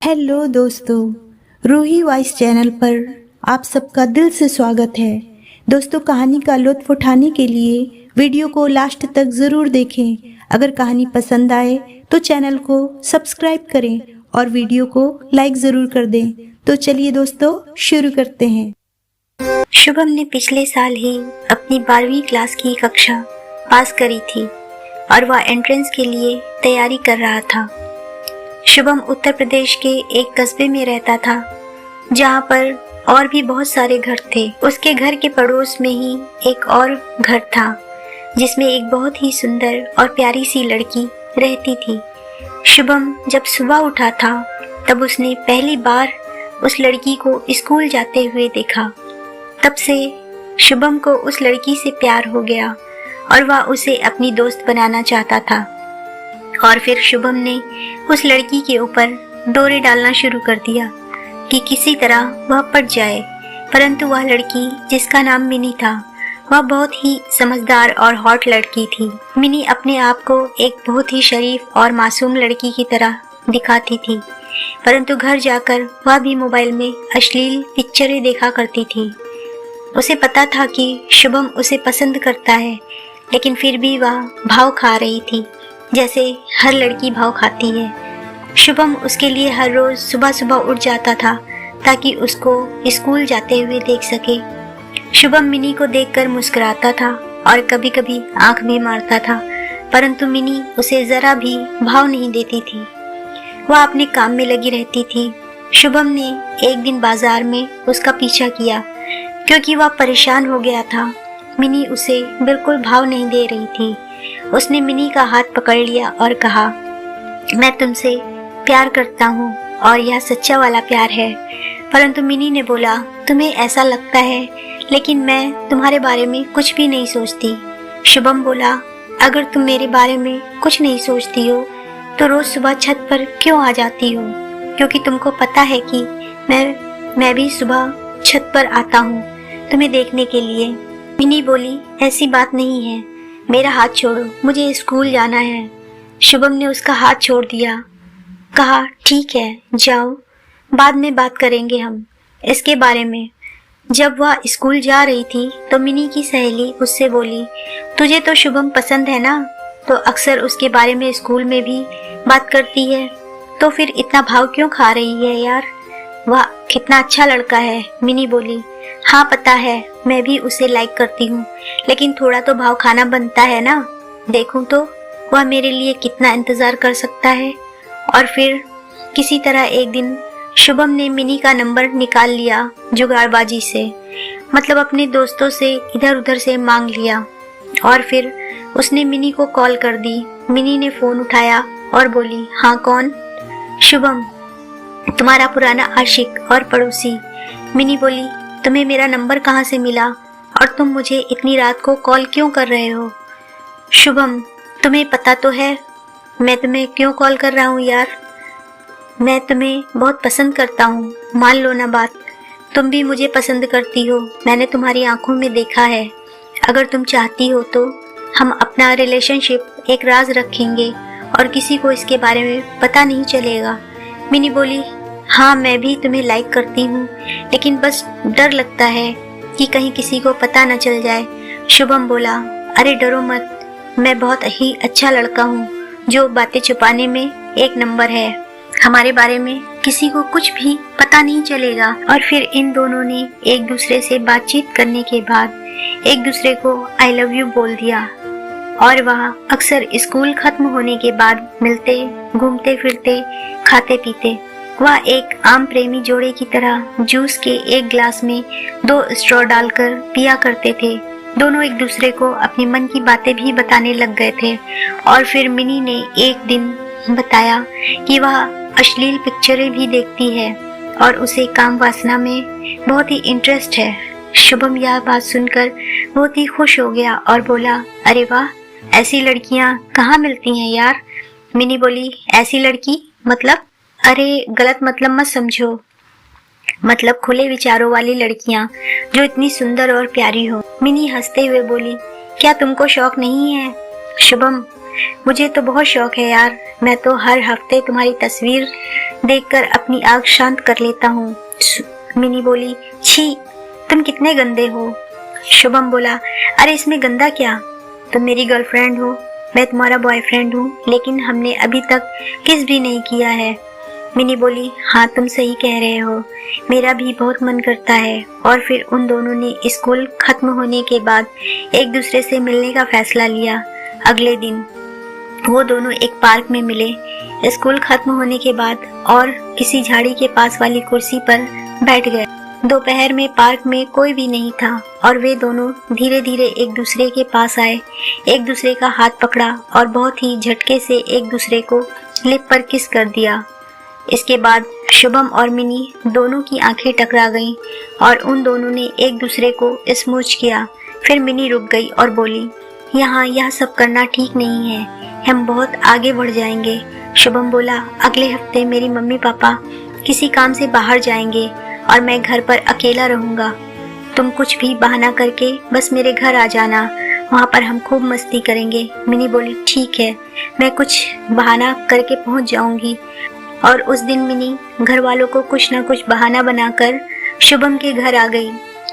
Hello दोस्तों, Ruhi voice channel पर आप सबका दिल से स्वागत है। दोस्तों, कहानी का लुत्फ उठाने के लिए वीडियो को लास्ट तक ज़रूर देखें। अगर कहानी पसंद आए तो चैनल को सब्सक्राइब करें और वीडियो को लाइक ज़रूर कर दें। तो चलिए दोस्तों, शुरू करते हैं। शुभम ने पिछले साल ही अपनी 12वीं क्लास की कक्षा पास करी थी और वह एंट्रेंस के लिए तैयारी कर रहा था। शुभम उत्तर प्रदेश के एक कस्बे में रहता था जहाँ पर और भी बहुत सारे घर थे। उसके घर के पड़ोस में ही एक और घर था जिसमें एक बहुत ही सुंदर और प्यारी सी लड़की रहती थी। शुभम जब सुबह उठा था तब उसने पहली बार उस लड़की को स्कूल जाते हुए देखा। तब से शुभम को उस लड़की से प्यार हो गया और वह उसे अपनी दोस्त बनाना चाहता था। और फिर शुभम ने उस लड़की के ऊपर डोरे डालना शुरू कर दिया कि किसी तरह वह पट जाए। परंतु वह लड़की, जिसका नाम मिनी था, वह बहुत ही समझदार और हॉट लड़की थी। मिनी अपने आप को एक बहुत ही शरीफ और मासूम लड़की की तरह दिखाती थी, परंतु घर जाकर वह भी मोबाइल में अश्लील पिक्चरें देखा करती थी। उसे पता था कि शुभम उसे पसंद करता है, लेकिन फिर भी वह भाव खा रही थी जैसे हर लड़की भाव खाती है। शुभम उसके लिए हर रोज सुबह सुबह उठ जाता था ताकि उसको स्कूल जाते हुए देख सके। शुभम मिनी को देखकर मुस्कुराता था और कभी कभी आंख भी मारता था, परंतु मिनी उसे जरा भी भाव नहीं देती थी। वह अपने काम में लगी रहती थी। शुभम ने एक दिन बाजार में उसका पीछा किया क्योंकि वह परेशान हो गया था। मिनी उसे बिल्कुल भाव नहीं दे रही थी। उसने मिनी का हाथ पकड़ लिया और कहा, मैं तुमसे प्यार करता हूँ और यह सच्चा वाला प्यार है। परंतु मिनी ने बोला, तुम्हें ऐसा लगता है, लेकिन मैं तुम्हारे बारे में कुछ भी नहीं सोचती। शुभम बोला, अगर तुम मेरे बारे में कुछ नहीं सोचती हो तो रोज सुबह छत पर क्यों आ जाती हो? क्योंकि तुमको पता है कि मैं भी सुबह छत पर आता हूँ तुम्हें देखने के लिए। मिनी बोली, ऐसी बात नहीं है, मेरा हाथ छोड़ो, मुझे स्कूल जाना है। शुभम ने उसका हाथ छोड़ दिया। कहा, ठीक है, जाओ, बाद में बात करेंगे हम इसके बारे में। जब वह स्कूल जा रही थी तो मिनी की सहेली उससे बोली, तुझे तो शुभम पसंद है ना, तो अक्सर उसके बारे में स्कूल में भी बात करती है, तो फिर इतना भाव क्यों खा रही है यार? वह कितना अच्छा लड़का है। मिनी बोली, हाँ पता है, मैं भी उसे लाइक करती हूँ, लेकिन थोड़ा तो भाव खाना बनता है ना। देखूं तो वह मेरे लिए कितना इंतजार कर सकता है। और फिर किसी तरह एक दिन शुभम ने मिनी का नंबर निकाल लिया जुगाड़बाजी से, मतलब अपने दोस्तों से इधर उधर से मांग लिया। और फिर उसने मिनी को कॉल कर दी। मिनी ने फोन उठाया और बोली, हाँ कौन? शुभम, तुम्हारा पुराना आशिक और पड़ोसी। मिनी बोली, तुम्हें मेरा नंबर कहाँ से मिला और तुम मुझे इतनी रात को कॉल क्यों कर रहे हो? शुभम, तुम्हें पता तो है मैं तुम्हें क्यों कॉल कर रहा हूँ यार? मैं तुम्हें बहुत पसंद करता हूँ, मान लो ना बात। तुम भी मुझे पसंद करती हो, मैंने तुम्हारी आंखों में देखा है। अगर तुम चाहती हो तो हम अपना रिलेशनशिप एक राज रखेंगे और किसी को इसके बारे में पता नहीं चलेगा। मिनी बोली, हाँ मैं भी तुम्हें लाइक करती हूँ, लेकिन बस डर लगता है कि कहीं किसी को पता न चल जाए। शुभम बोला, अरे डरो मत, मैं बहुत ही अच्छा लड़का हूँ जो बातें छुपाने में एक नंबर है। हमारे बारे में किसी को कुछ भी पता नहीं चलेगा। और फिर इन दोनों ने एक दूसरे से बातचीत करने के बाद एक दूसरे को आई लव यू बोल दिया। और वह अक्सर स्कूल खत्म होने के बाद मिलते, घूमते फिरते, खाते पीते। वह एक आम प्रेमी जोड़े की तरह जूस के एक ग्लास में 2 स्ट्रॉ डालकर पिया करते थे। दोनों एक दूसरे को अपने मन की बातें भी बताने लग गए थे। और फिर मिनी ने एक दिन बताया कि वह अश्लील पिक्चरें भी देखती है और उसे काम वासना में बहुत ही इंटरेस्ट है। शुभम यह बात सुनकर बहुत ही खुश हो गया और बोला, अरे वाह, ऐसी लड़कियां कहाँ मिलती हैं यार? मिनी बोली, ऐसी लड़की मतलब? अरे गलत मतलब मत समझो, मतलब खुले विचारों वाली लड़कियां जो इतनी सुंदर और प्यारी हो। मिनी हंसते हुए बोली, क्या तुमको शौक नहीं है? शुभम, मुझे तो बहुत शौक है यार, मैं तो हर हफ्ते तुम्हारी तस्वीर देखकर अपनी आग शांत कर लेता हूँ। मिनी बोली, छी, तुम कितने गंदे हो। शुभम बोला, अरे इसमें गंदा क्या, तुम मेरी गर्लफ्रेंड हो, मैं तुम्हारा बॉयफ्रेंड हूँ, लेकिन हमने अभी तक किस भी नहीं किया है। मिनी बोली, हाँ तुम सही कह रहे हो, मेरा भी बहुत मन करता है। और फिर उन दोनों ने स्कूल खत्म होने के बाद एक दूसरे से मिलने का फैसला लिया। अगले दिन वो दोनों एक पार्क में मिले। स्कूल खत्म होने के बाद और किसी झाड़ी के पास वाली कुर्सी पर बैठ गए। दोपहर में पार्क में कोई भी नहीं था और वे दोनों धीरे धीरे एक दूसरे के पास आए, एक दूसरे का हाथ पकड़ा और बहुत ही झटके से एक दूसरे को लिप पर किस कर दिया। इसके बाद शुभम और मिनी दोनों की आंखें टकरा गईं और उन दोनों ने एक दूसरे को स्मूच किया। फिर मिनी रुक गई और बोली, यहाँ यह सब करना ठीक नहीं है, हम बहुत आगे बढ़ जाएंगे। शुभम बोला, अगले हफ्ते मेरी मम्मी पापा किसी काम से बाहर जाएंगे और मैं घर पर अकेला रहूंगा। तुम कुछ भी बहाना करके बस मेरे घर आ जाना, वहाँ पर हम खूब मस्ती करेंगे। मिनी बोली, ठीक है, मैं कुछ बहाना करके पहुँच जाऊंगी। और उस दिन मिनी घर वालों को कुछ न कुछ बहाना बनाकर शुभम के घर आ गई।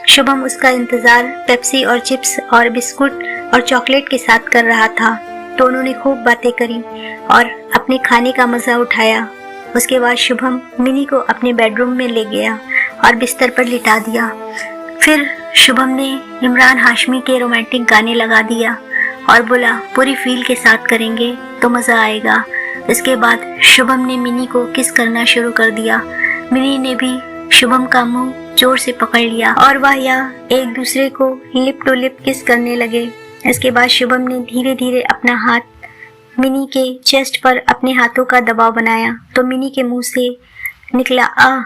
शुभम उसका इंतजार पेप्सी और चिप्स और बिस्कुट और चॉकलेट के साथ कर रहा था। दोनों ने खूब बातें करी और अपने खाने का मजा उठाया। उसके बाद शुभम मिनी को अपने बेडरूम में ले गया और बिस्तर पर लिटा दिया। फिर शुभम ने इमरान हाशमी के रोमांटिक गाने लगा दिया और बोला, पूरी फील के साथ करेंगे तो मज़ा आएगा। इसके बाद शुभम ने मिनी को किस करना शुरू कर दिया। मिनी ने भी शुभम का मुंह जोर से पकड़ लिया और वह एक दूसरे को लिप टू लिप किस करने लगे। इसके बाद शुभम ने धीरे धीरे अपना हाथ मिनी के चेस्ट पर अपने हाथों का दबाव बनाया तो मिनी के मुंह से निकला, आ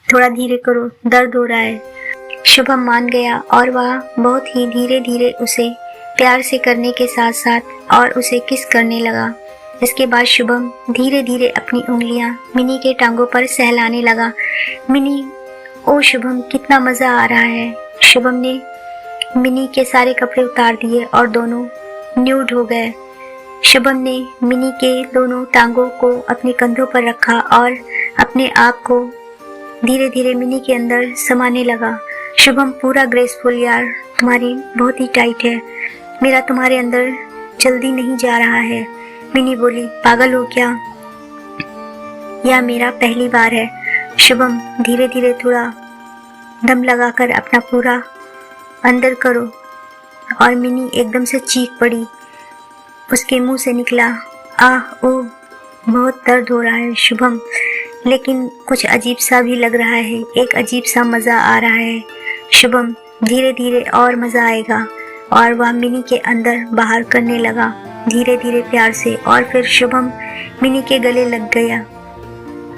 थोड़ा धीरे करो, दर्द हो रहा है। शुभम मान गया और वह बहुत ही धीरे धीरे उसे प्यार से करने के साथ साथ और उसे किस करने लगा। इसके बाद शुभम धीरे धीरे अपनी उंगलियां मिनी के टांगों पर सहलाने लगा। मिनी, ओ शुभम, कितना मज़ा आ रहा है। शुभम ने मिनी के सारे कपड़े उतार दिए और दोनों न्यूड हो गए। शुभम ने मिनी के दोनों टांगों को अपने कंधों पर रखा और अपने आप को धीरे धीरे मिनी के अंदर समाने लगा। शुभम, पूरा ग्रेसफुल यार, तुम्हारी बहुत ही टाइट है, मेरा तुम्हारे अंदर जल्दी नहीं जा रहा है। मिनी बोली, पागल हो क्या, यह मेरा पहली बार है। शुभम, धीरे धीरे थोड़ा दम लगाकर अपना पूरा अंदर करो। और मिनी एकदम से चीख पड़ी। उसके मुंह से निकला, आह ओह, बहुत दर्द हो रहा है शुभम, लेकिन कुछ अजीब सा भी लग रहा है, एक अजीब सा मज़ा आ रहा है। शुभम, धीरे धीरे और मज़ा आएगा। और वह मिनी के अंदर बाहर करने लगा धीरे धीरे प्यार से। और फिर शुभम मिनी के गले लग गया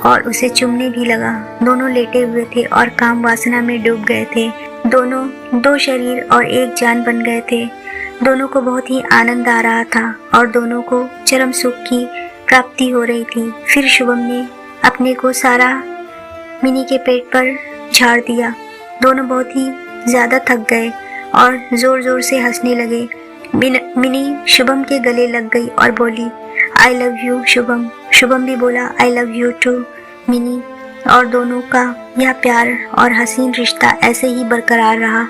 और उसे चूमने भी लगा। दोनों लेटे हुए थे और काम वासना में डूब गए थे। दोनों दो शरीर और एक जान बन गए थे। दोनों को बहुत ही आनंद आ रहा था और दोनों को चरम सुख की प्राप्ति हो रही थी। फिर शुभम ने अपने को सारा मिनी के पेट पर झाड़ दिया। दोनों बहुत ही ज़्यादा थक गए और ज़ोर ज़ोर से हंसने लगे। मिनी शुभम के गले लग गई और बोली, I love you Shubham. Shubham भी बोला, I love you too Mini. और दोनों का यह प्यार और हसीन रिश्ता ऐसे ही बरकरार रहा।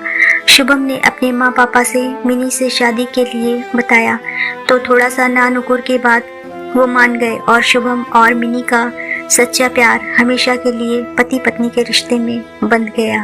शुभम ने अपने माँ पापा से मिनी से शादी के लिए बताया तो थोड़ा सा नानुकुर के बाद वो मान गए और शुभम और मिनी का सच्चा प्यार हमेशा के लिए पति पत्नी के रिश्ते में बंध गया।